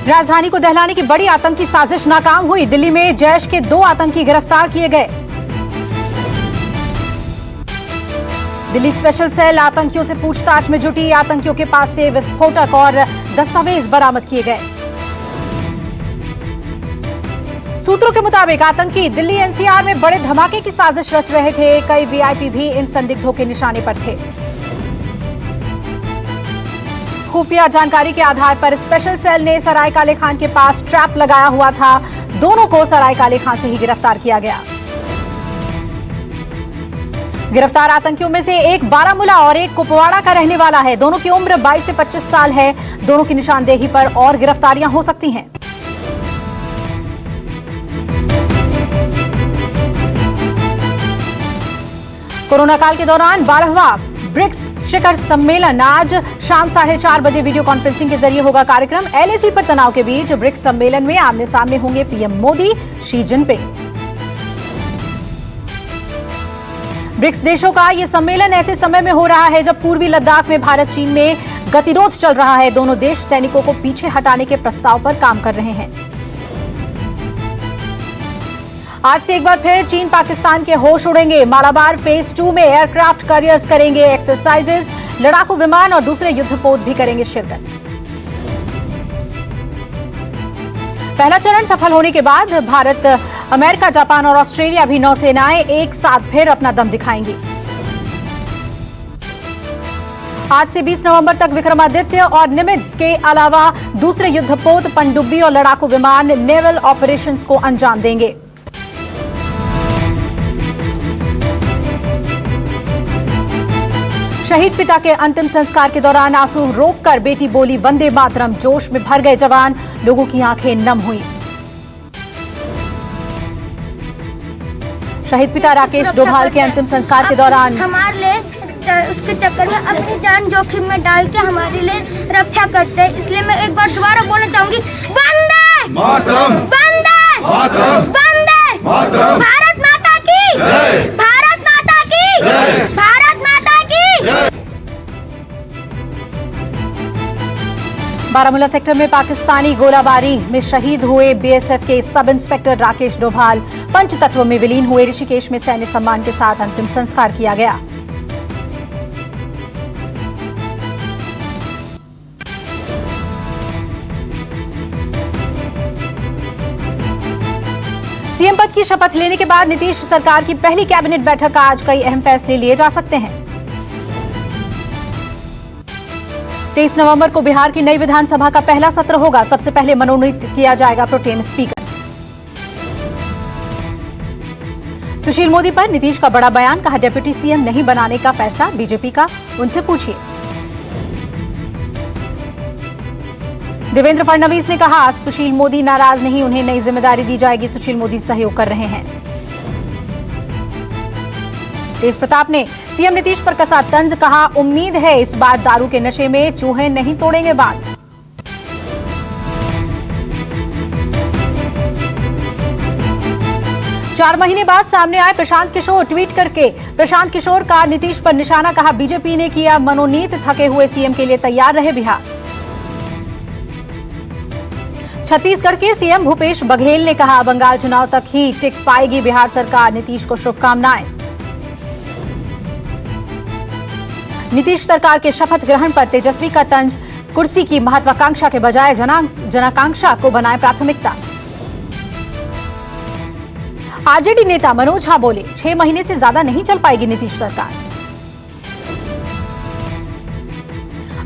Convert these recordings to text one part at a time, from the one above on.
राजधानी को दहलाने की बड़ी आतंकी साजिश नाकाम हुई। दिल्ली में जैश के 2 आतंकी गिरफ्तार किए गए। दिल्ली स्पेशल सेल आतंकियों से पूछताछ में जुटी। आतंकियों के पास से विस्फोटक और दस्तावेज बरामद किए गए। सूत्रों के मुताबिक आतंकी दिल्ली एनसीआर में बड़े धमाके की साजिश रच रहे थे। कई वीआईपी भी इन संदिग्धों के निशाने पर थे। खुफिया जानकारी के आधार पर स्पेशल सेल ने सराय काले खान के पास ट्रैप लगाया हुआ था। दोनों को सराय काले खान से ही गिरफ्तार किया गया। गिरफ्तार आतंकियों में से एक बारामूला और एक कुपवाड़ा का रहने वाला है। दोनों की उम्र 22 से 25 साल है। दोनों की निशानदेही पर और गिरफ्तारियां हो सकती हैं। कोरोना काल के दौरान 12वां ब्रिक्स शिखर सम्मेलन आज शाम 4:30 बजे वीडियो कॉन्फ्रेंसिंग के जरिए होगा। कार्यक्रम एलएसी पर तनाव के बीच ब्रिक्स सम्मेलन में आमने सामने होंगे PM Modi, Xi Jinping. BRICS देशों का यह सम्मेलन ऐसे समय में हो रहा है जब पूर्वी लद्दाख में भारत चीन में गतिरोध चल रहा है। दोनों देश सैनिकों को पीछे हटाने के प्रस्ताव पर काम कर रहे हैं। आज से एक बार फिर चीन पाकिस्तान के होश उड़ेंगे। मालाबार फेज 2 में एयरक्राफ्ट कैरियर्स करेंगे एक्सरसाइजेस। लड़ाकू विमान और दूसरे युद्धपोत भी करेंगे शिरकत। पहला चरण सफल होने के बाद भारत, अमेरिका, जापान और ऑस्ट्रेलिया भी नौसेनाएं एक साथ फिर अपना दम दिखाएंगी। आज से 20 नवंबर तक विक्रमादित्य और निमित्ज के अलावा दूसरे युद्धपोत, पनडुब्बी और लड़ाकू विमान नेवल ऑपरेशंस को अंजाम देंगे। शहीद पिता के अंतिम संस्कार के दौरान आंसू रोककर बेटी बोली वंदे मातरम। जोश में भर गए जवान। लोगों की आंखें नम हुई। शहीद पिता राकेश डोभाल के अंतिम संस्कार के दौरान हमारे लिए उसके चक्कर में अपनी जान जोखिम में डाल के हमारे लिए रक्षा करते हैं। इसलिए मैं एक बार दोबारा बोलना चाहूंगी, वंदे मातरम, वंदे मातरम, वंदे मातरम। भारत माता की जय, भारत माता की जय, भारत माता की जय। बारामूला सेक्टर में पाकिस्तानी गोलाबारी में शहीद हुए बीएसएफ के सब इंस्पेक्टर राकेश डोभाल पंचतत्व में विलीन हुए। ऋषिकेश में सैन्य सम्मान के साथ अंतिम संस्कार किया गया। सीएम पद की शपथ लेने के बाद नीतीश सरकार की पहली कैबिनेट बैठक। आज कई अहम फैसले लिए जा सकते हैं। 23 नवंबर को बिहार की नई विधानसभा का पहला सत्र होगा। सबसे पहले मनोनीत किया जाएगा प्रोटेम स्पीकर। सुशील मोदी पर नीतीश का बड़ा बयान। कहा, डिप्टी सीएम नहीं बनाने का फैसला बीजेपी का, उनसे पूछिए। देवेंद्र फडणवीस ने कहा, सुशील मोदी नाराज नहीं, उन्हें नई जिम्मेदारी दी जाएगी। सुशील मोदी सहयोग कर रहे हैं। तेज प्रताप ने सीएम नीतीश पर कसा तंज। कहा, उम्मीद है इस बार दारू के नशे में चूहे नहीं तोड़ेंगे बांध। चार महीने बाद सामने आए प्रशांत किशोर। ट्वीट करके प्रशांत किशोर का नीतीश पर निशाना। कहा, बीजेपी ने किया मनोनीत, थके हुए सीएम के लिए तैयार रहे बिहार। छत्तीसगढ़ के सीएम भूपेश बघेल ने कहा, बंगाल चुनाव तक ही टिक पाएगी बिहार सरकार। नीतीश को शुभकामनाएं। नीतीश सरकार के शपथ ग्रहण पर तेजस्वी का तंज। कुर्सी की महत्वाकांक्षा के बजाय जनाकांक्षा को बनाए प्राथमिकता। आरजेडी नेता मनोज झा बोले, 6 महीने से ज्यादा नहीं चल पाएगी नीतीश सरकार।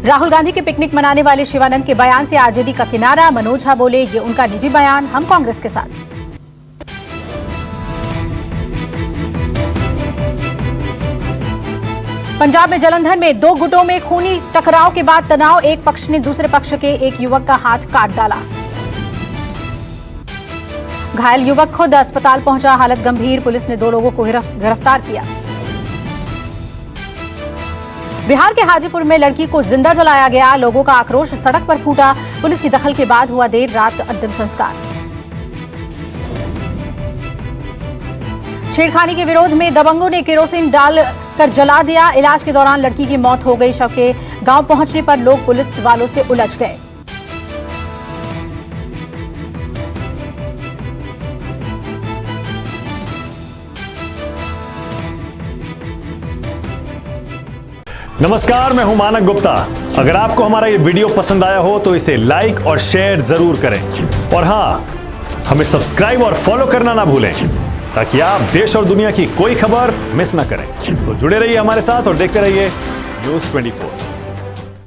राहुल गांधी के पिकनिक मनाने वाले शिवानंद के बयान से आरजेडी का किनारा। मनोज झा बोले, ये उनका निजी बयान, हम कांग्रेस के साथ। पंजाब में जलंधर में 2 गुटों में खूनी टकराव के बाद तनाव। एक पक्ष ने दूसरे पक्ष के एक युवक का हाथ काट डाला। घायल युवक खुद अस्पताल पहुंचा, हालत गंभीर। पुलिस ने 2 लोगों को गिरफ्तार किया। बिहार के हाजीपुर में लड़की को जिंदा जलाया गया। लोगों का आक्रोश सड़क पर फूटा। पुलिस की दखल के बाद हुआ देर रात अंतिम संस्कार। छेड़खानी के विरोध में दबंगों ने केरोसिन डालकर जला दिया। इलाज के दौरान लड़की की मौत हो गई। शव के गांव पहुंचने पर लोग पुलिस वालों से उलझ गए। नमस्कार, मैं हूं मानक गुप्ता। अगर आपको हमारा ये वीडियो पसंद आया हो तो इसे लाइक और शेयर जरूर करें और हाँ, हमें सब्सक्राइब और फॉलो करना ना भूलें ताकि आप देश और दुनिया की कोई खबर मिस ना करें। तो जुड़े रहिए हमारे साथ और देखते रहिए न्यूज़ 24।